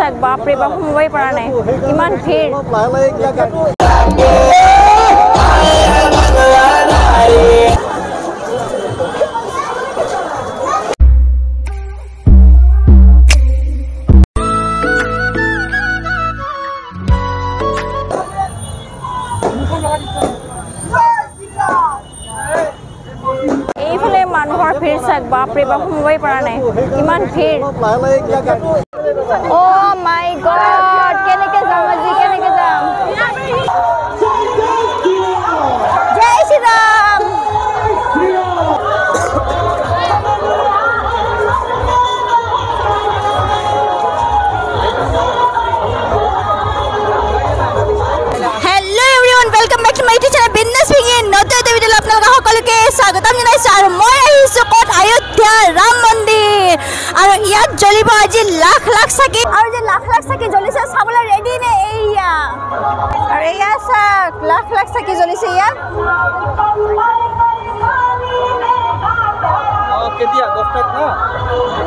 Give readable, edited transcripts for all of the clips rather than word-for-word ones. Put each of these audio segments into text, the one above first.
বাপৰে বাপ সোমাবই পৰা নাই ইমান ভিৰ এইফালে মানুহৰ ভিৰ চাক বাপৰে বাপ সোমাবই পৰা নাই ইমান ভিৰ Oh my god, কেনেকে যাম আজি কেনেকে যাম জয় Shri Ram Hello everyone, welcome back to my YouTube channel Business Begin. নতুন এটা ভিডিঅ' আপোনালোক সকলোকে স্বাগতম জনাইছো আৰু মই আহিছো ক'ত অযোধ্যা ৰাম মন্দিৰ আৰু ইয়াত জ্বলিব আজি লাখ লাখ চাকি আৰু যে লাখ লাখ চাকি জ্বলিছে চাবলৈ ৰেডি নে এইয়া আৰু এইয়া চাক লাখ লাখ চাকি জ্বলিছে ইয়াত কেতিয়া 10 টাক না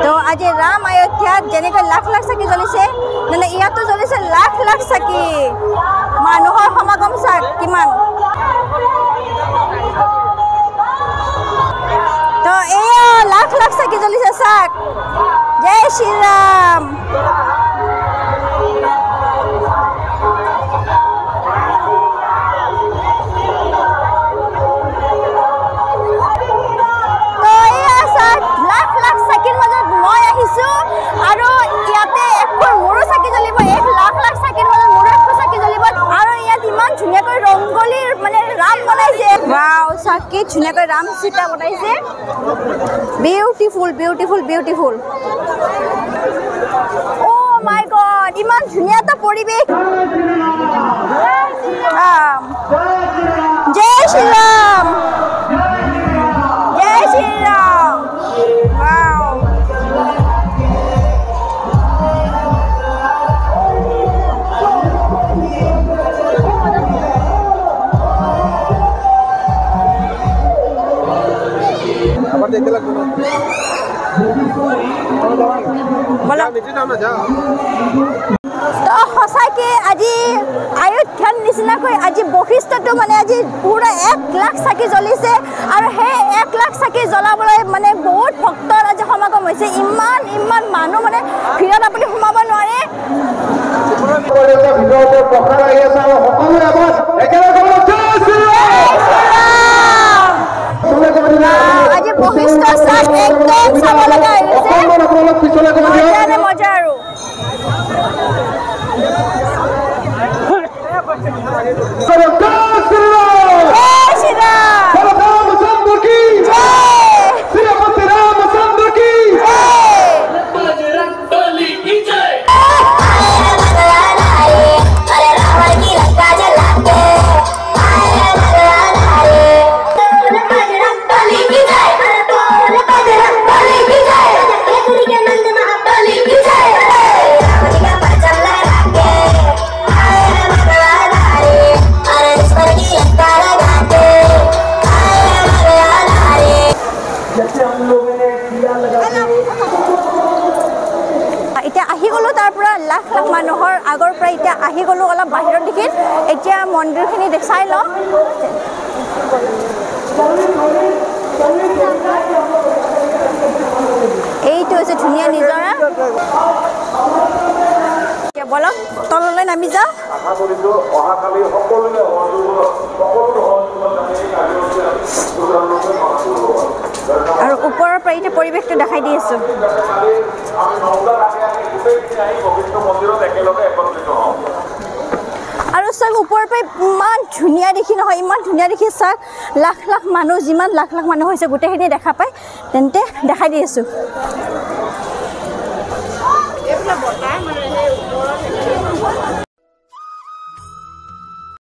তো আজি ৰাম অযোধ্যাত যেনেকৈ লাখ লাখ চাকি জ্বলিছে মানে ইয়াতো জ্বলিছে লাখ লাখ চাকি মানুহৰ সমাগম চাক কিমান তো এয়া লাখ লাখ চাকি জ্বলিছে চাক জয় শ্ৰী ৰাম তো এয়া চাক লাখ লাখ চাকিৰ মাজত মই আহিছো আৰু ইয়াতে একো মোৰো চাকি জ্বলিব এক লাখ লাখ চাকিৰ মাজত মোৰো একো চাকি জ্বলিব আৰু ইয়াত ইমান ধুনীয়াকৈ ৰংগলীৰ মানে ৰাম বনাইছে ওয়াও চাকি ধুনীয়াকৈ ৰাম সীতা বনাইছে বিউটিফুল বিউটিফুল বিউটিফুল ও মাই গড ইমান ধুনীয়া এটা পৰিৱেশ জয় শ্ৰী ৰাম জয় শ্ৰী ৰাম ওয়াও আবার দেখতে লাগবে না বলো নিচে যাও না যাও তো সঁচাকে আজি অযোধ্যাৰ নিচিনাকৈ আজি বশিষ্ঠটো মানে আজি পুৰা 1 লাখ চাকি জ্বলিছে আৰু সেই 1 লাখ চাকি জ্বলাবলৈ মানে বহুত ভক্তৰ আজি সমাগম হৈছে ইমান ইমান মানুহ মানে ভিৰত আপুনি সোমাব নোৱাৰে আজি বশিষ্ঠ চাক একদম চাব লগা হৈছে মজা আৰু এতিয়া আহি গ'লো তাৰ পৰা লাখ লাখ মানুহৰ আগৰ পৰা এতিয়া আহি গ'লো অলপ বাহিৰৰ দিশে এতিয়া মন্দিৰখিনি দেখাই লওঁ এইটো হৈছে ধুনীয়া নিজৰা এতিয়া বলক তললৈ নামি যাওঁ আৰু ওপৰৰ পৰা এতিয়া পৰিৱেশটো দেখাই দি আছো আৰু চাওক ওপৰৰ পৰা ইমান ধুনীয়া দেখি নহয় ইমান ধুনীয়া দেখি চাওক লাখ লাখ মানুহ যিমান লাখ লাখ মানুহ হৈছে গোটেইখিনি দেখা পায় তেন্তে দেখাই দি আছো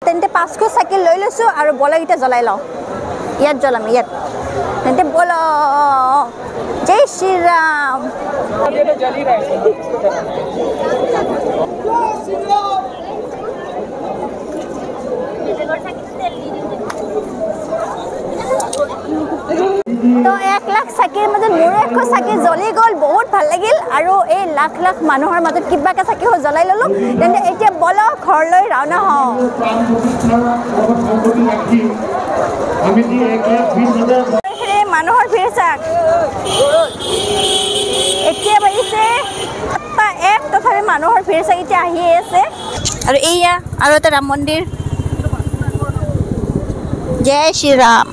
তেন্তে 500 চাকি লৈ লৈছো আৰু বলগিটা জ্বলাই লওঁ ইয়াত জ্বলাম ইয়াত তেন্তে বলো জয় শ্ৰী ৰাম तो 1 लाख চাকিৰ মাজত মোৰো লাখ চাকি জ্বলি গ'ল বহুত ভাল লাগিল আৰু এই লাখ লাখ মানুহৰ মাজত কিবাকে চাকি জ্বলাই ল'লোঁ তেন্তে এতিয়া বলক ঘৰলৈ ৰাওনা হওঁ মানুহৰ ভিৰ চাওক এতিয়া বাজিছে 1 তথাপি মানুহৰ ভিৰ চাওক এতিয়া আহিয়ে আছে আৰু এয়া আৰু এটা ৰাম মন্দিৰ জয় শ্ৰী ৰাম